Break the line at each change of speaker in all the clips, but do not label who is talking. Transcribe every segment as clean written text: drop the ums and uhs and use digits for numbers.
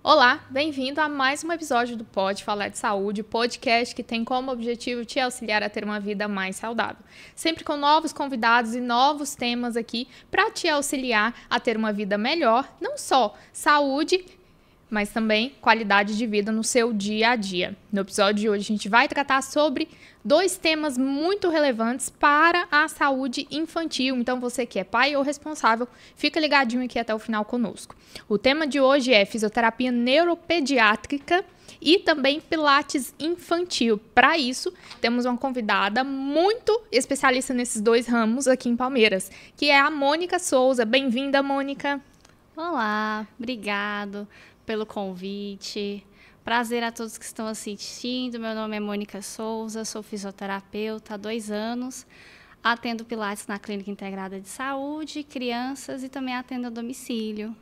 Olá, bem-vindo a mais um episódio do Pode Falar de Saúde, podcast que tem como objetivo te auxiliar a ter uma vida mais saudável. Sempre com novos convidados e novos temas aqui para te auxiliar a ter uma vida melhor, não só saúde, mas também qualidade de vida no seu dia a dia. No episódio de hoje a gente vai tratar sobre dois temas muito relevantes para a saúde infantil. Então você que é pai ou responsável, fica ligadinho aqui até o final conosco. O tema de hoje é fisioterapia neuropediátrica e também pilates infantil. Para isso, temos uma convidada muito especialista nesses dois ramos aqui em Palmeiras, que é a Mônica Souza. Bem-vinda, Mônica.
Olá, obrigado pelo convite. Prazer a todos que estão assistindo. Meu nome é Mônica Souza, sou fisioterapeuta há 2 anos. Atendo pilates na Clínica Integrada de Saúde, crianças e também atendo a domicílio.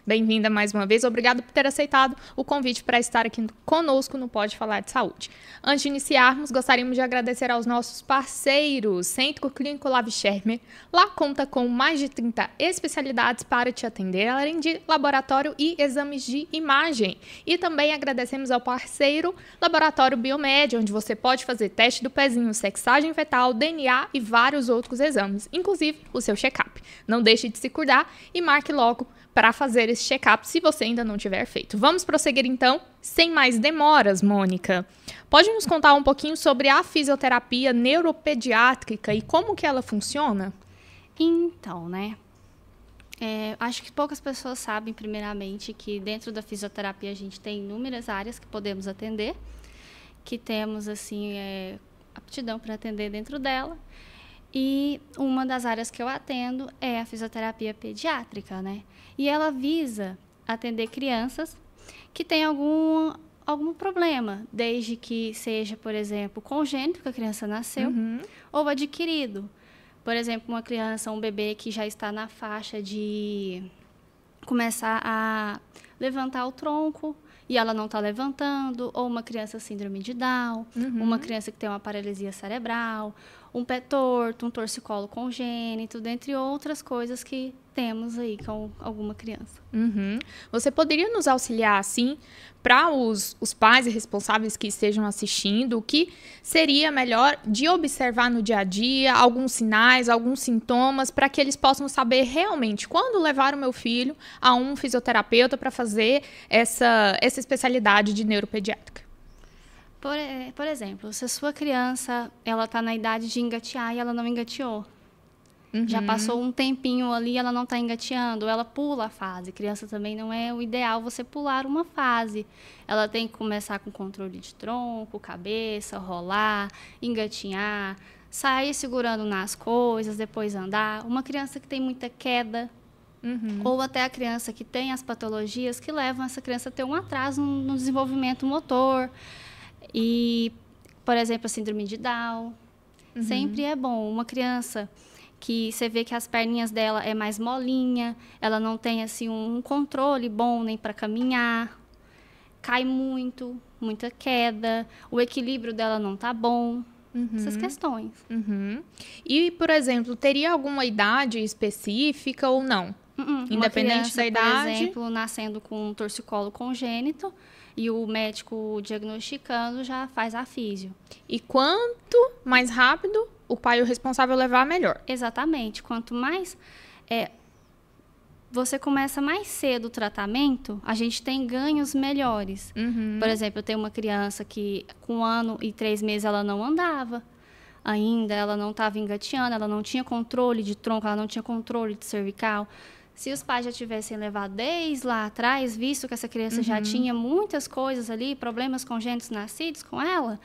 Bem-vinda mais uma vez. Obrigada por ter aceitado o convite para estar aqui conosco no Pode Falar de Saúde. Antes de iniciarmos, gostaríamos de agradecer aos nossos parceiros. Centro Clínico Lavischermer. Lá conta com mais de 30 especialidades para te atender, além de laboratório e exames de imagem. E também agradecemos ao parceiro Laboratório Biomed, onde você pode fazer teste do pezinho, sexagem fetal, DNA e vários outros exames, inclusive o seu check-up. Não deixe de se cuidar e marque logo para fazer esse check-up se você ainda não tiver feito. Vamos prosseguir então, sem mais demoras, Mônica. Pode nos contar um pouquinho sobre a fisioterapia neuropediátrica e como que ela funciona?
Então, acho que poucas pessoas sabem, primeiramente, que dentro da fisioterapia a gente tem inúmeras áreas que podemos atender, que temos, aptidão para atender dentro dela. E uma das áreas que eu atendo é a fisioterapia pediátrica, E ela visa atender crianças que têm algum problema, desde que seja, por exemplo, congênito, que a criança nasceu, ou adquirido. Por exemplo, uma criança, um bebê que já está na faixa de começar a levantar o tronco e ela não está levantando, ou uma criança síndrome de Down, uma criança que tem uma paralisia cerebral, um pé torto, um torcicolo congênito, dentre outras coisas que temos aí com alguma criança.
Você poderia nos auxiliar, assim, para os pais e responsáveis que estejam assistindo, o que seria melhor de observar no dia a dia, alguns sinais, alguns sintomas, para que eles possam saber realmente quando levar o meu filho a um fisioterapeuta para fazer essa especialidade de neuropediátrica?
Por exemplo, se a sua criança está na idade de engatear e ela não engateou, já passou um tempinho ali, ela não está engateando, ela pula a fase. Criança também não é o ideal você pular uma fase. Ela tem que começar com controle de tronco, cabeça, rolar, engatinhar, sair segurando nas coisas, depois andar. Uma criança que tem muita queda, ou até a criança que tem as patologias que levam essa criança a ter um atraso no desenvolvimento motor. E, por exemplo, a síndrome de Down. Sempre é bom. Uma criança que você vê que as perninhas dela é mais molinha, ela não tem assim um controle bom nem para caminhar, cai muito, muita queda, o equilíbrio dela não tá bom, essas questões.
E, por exemplo, teria alguma idade específica ou não? Independente da idade?
Por exemplo, nascendo com um torcicolo congênito, e o médico diagnosticando já faz a físio.
E quanto mais rápido o pai e o responsável levar, melhor.
Exatamente. Quanto mais você começa mais cedo o tratamento, a gente tem ganhos melhores. Por exemplo, eu tenho uma criança que com 1 ano e 3 meses ela não andava ainda, ela não estava engateando, ela não tinha controle de tronco, ela não tinha controle de cervical. Se os pais já tivessem levado desde lá atrás, visto que essa criança já tinha muitas coisas ali, problemas congênitos nascidos com ela,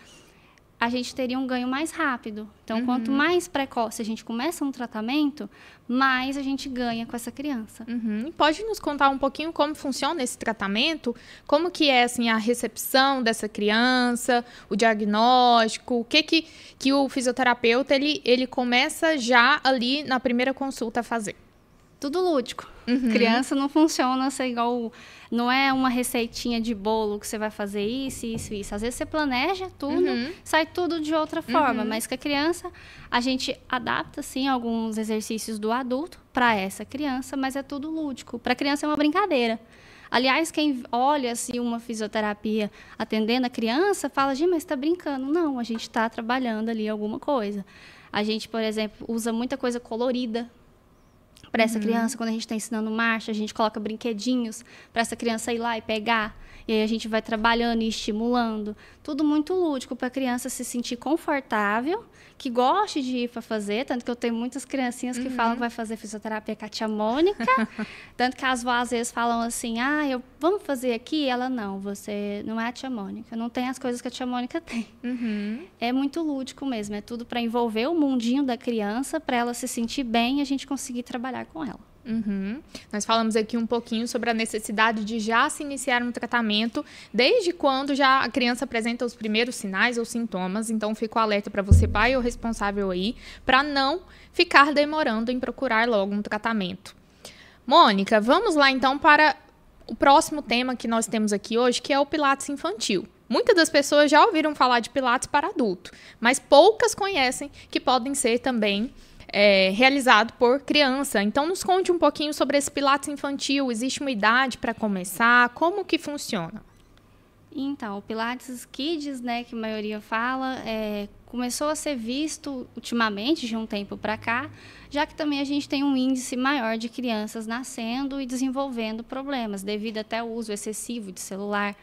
a gente teria um ganho mais rápido. Então, quanto mais precoce a gente começa um tratamento, mais a gente ganha com essa criança.
Pode nos contar um pouquinho como funciona esse tratamento? Como que é assim, a recepção dessa criança, o diagnóstico? O que o fisioterapeuta ele começa já ali na primeira consulta a fazer?
Tudo lúdico. Criança não funciona assim, igual... Não é uma receitinha de bolo que você vai fazer isso, isso, isso. Às vezes você planeja tudo, sai tudo de outra forma. Mas com a criança, a gente adapta, sim, alguns exercícios do adulto para essa criança, mas é tudo lúdico. Para a criança é uma brincadeira. Aliás, quem olha assim, uma fisioterapia atendendo a criança, fala, gente, mas está brincando. Não, a gente está trabalhando ali alguma coisa. A gente, por exemplo, usa muita coisa colorida para essa criança. Quando a gente está ensinando marcha, a gente coloca brinquedinhos para essa criança ir lá e pegar. E aí a gente vai trabalhando e estimulando. Tudo muito lúdico para a criança se sentir confortável, que goste de ir para fazer. Tanto que eu tenho muitas criancinhas que falam que vai fazer fisioterapia com a tia Mônica. Tanto que as vós às vezes falam assim, vamos fazer aqui? Ela, não, você não é a tia Mônica. Não tem as coisas que a tia Mônica tem. É muito lúdico mesmo. É tudo para envolver o mundinho da criança, para ela se sentir bem e a gente conseguir trabalhar com ela.
Nós falamos aqui um pouquinho sobre a necessidade de já se iniciar um tratamento desde quando já a criança apresenta os primeiros sinais ou sintomas. Então, fico alerta para você, pai ou responsável aí, para não ficar demorando em procurar logo um tratamento. Mônica, vamos lá então para o próximo tema que nós temos aqui hoje, que é o Pilates infantil. Muitas das pessoas já ouviram falar de Pilates para adulto, mas poucas conhecem que podem ser também realizado por criança. Então, nos conte um pouquinho sobre esse Pilates infantil. Existe uma idade para começar? Como que funciona?
Então, o Pilates Kids, né, que a maioria fala, começou a ser visto ultimamente, de um tempo para cá, já que também a gente tem um índice maior de crianças nascendo e desenvolvendo problemas, devido até ao uso excessivo de celular.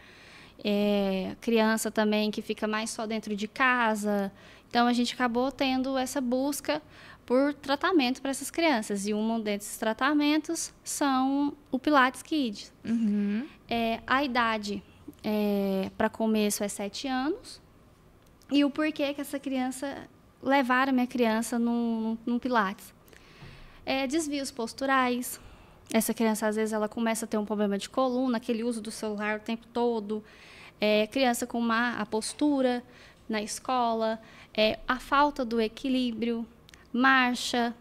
Criança também que fica mais só dentro de casa. Então, a gente acabou tendo essa busca por tratamento para essas crianças. E um desses tratamentos são o Pilates Kids. A idade para começo é 7 anos. E o porquê que essa criança, levar a minha criança num Pilates? Desvios posturais. Essa criança, às vezes, ela começa a ter um problema de coluna, aquele uso do celular o tempo todo. Criança com a postura na escola. A falta do equilíbrio. Marcha,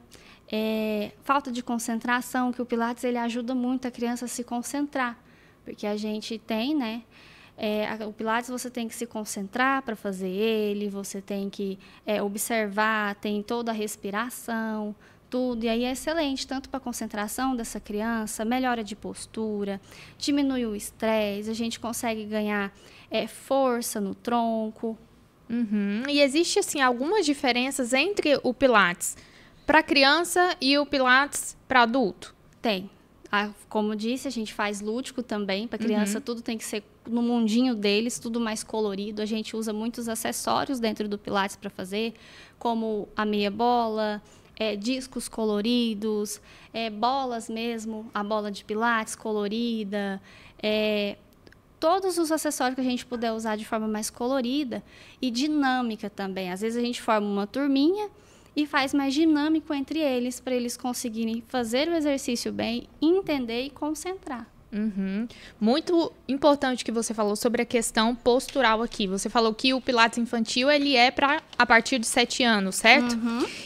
falta de concentração, que o Pilates ele ajuda muito a criança a se concentrar, porque a gente tem, né? O Pilates você tem que se concentrar para fazer ele, você tem que observar, tem toda a respiração, tudo, e aí é excelente, tanto para a concentração dessa criança, melhora de postura, diminui o estresse, a gente consegue ganhar força no tronco.
E existe, assim, algumas diferenças entre o Pilates para criança e o Pilates para adulto?
Tem. Como eu disse, a gente faz lúdico também. Para criança, tudo tem que ser no mundinho deles, tudo mais colorido. A gente usa muitos acessórios dentro do Pilates para fazer, como a meia bola, discos coloridos, bolas mesmo, a bola de Pilates colorida, todos os acessórios que a gente puder usar de forma mais colorida e dinâmica também. Às vezes a gente forma uma turminha e faz mais dinâmico entre eles, para eles conseguirem fazer o exercício bem, entender e concentrar.
Muito importante que você falou sobre a questão postural aqui. Você falou que o Pilates infantil ele é para a partir de 7 anos, certo?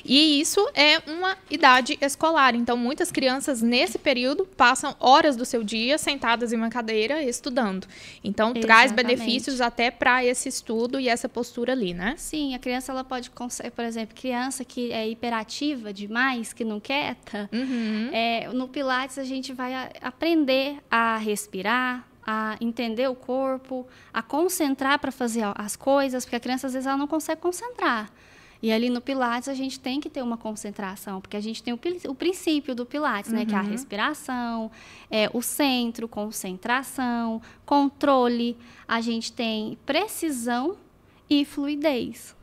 E isso é uma idade escolar. Então, muitas crianças nesse período passam horas do seu dia sentadas em uma cadeira estudando. Então, traz benefícios até para esse estudo e essa postura ali, né?
Sim, a criança ela pode, por exemplo, criança que é hiperativa demais, que não quieta, no Pilates a gente vai aprender a respirar, a entender o corpo, a concentrar para fazer as coisas, porque a criança às vezes ela não consegue concentrar. E ali no Pilates a gente tem que ter uma concentração, porque a gente tem o princípio do Pilates, né, que é a respiração, o centro, concentração, controle, a gente tem precisão e fluidez.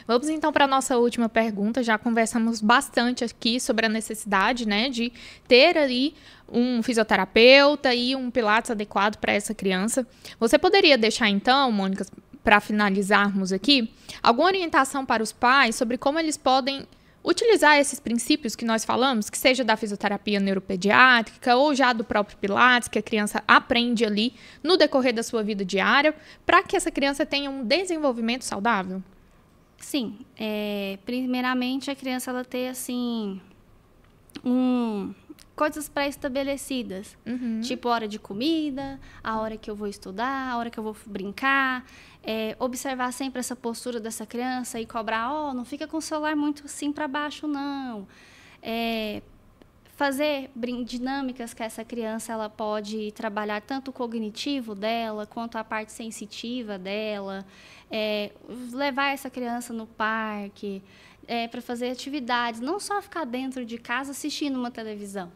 Vamos então para a nossa última pergunta. Já conversamos bastante aqui sobre a necessidade, né, de ter ali um fisioterapeuta e um Pilates adequado para essa criança. Você poderia deixar então, Mônica, para finalizarmos aqui, alguma orientação para os pais sobre como eles podem utilizar esses princípios que nós falamos, que seja da fisioterapia neuropediátrica ou já do próprio Pilates, que a criança aprende ali no decorrer da sua vida diária, para que essa criança tenha um desenvolvimento saudável?
Sim, primeiramente a criança ela ter assim coisas pré-estabelecidas, tipo hora de comida, a hora que eu vou estudar, a hora que eu vou brincar, observar sempre essa postura dessa criança e cobrar, não fica com o celular muito assim para baixo, não. fazer dinâmicas que essa criança ela pode trabalhar tanto o cognitivo dela, quanto a parte sensitiva dela, levar essa criança no parque, para fazer atividades, não só ficar dentro de casa assistindo uma televisão.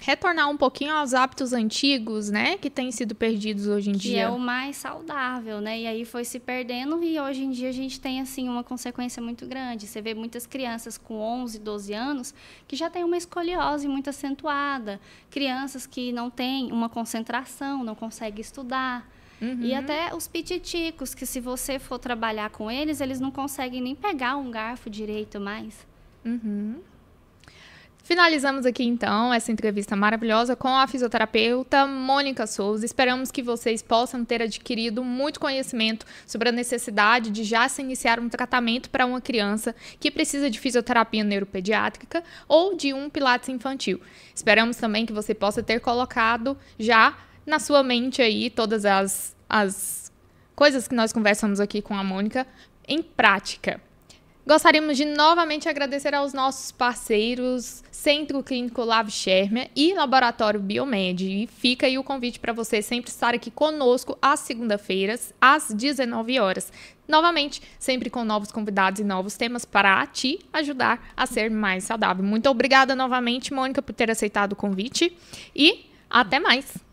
Retornar um pouquinho aos hábitos antigos, né, que têm sido perdidos hoje em dia.
Que é o mais saudável, né? E aí foi se perdendo e hoje em dia a gente tem, assim, uma consequência muito grande. Você vê muitas crianças com 11, 12 anos que já têm uma escoliose muito acentuada, crianças que não têm uma concentração, não conseguem estudar. E até os pititicos, que se você for trabalhar com eles, eles não conseguem nem pegar um garfo direito mais.
Finalizamos aqui, então, essa entrevista maravilhosa com a fisioterapeuta Mônica Souza. Esperamos que vocês possam ter adquirido muito conhecimento sobre a necessidade de já se iniciar um tratamento para uma criança que precisa de fisioterapia neuropediátrica ou de um pilates infantil. Esperamos também que você possa ter colocado já na sua mente aí todas as coisas que nós conversamos aqui com a Mônica em prática. Gostaríamos de novamente agradecer aos nossos parceiros Centro Clínico Lav Schermer e Laboratório Biomed. E fica aí o convite para você sempre estar aqui conosco às segunda-feiras, às 19 horas. Novamente, sempre com novos convidados e novos temas para te ajudar a ser mais saudável. Muito obrigada novamente, Mônica, por ter aceitado o convite e até mais!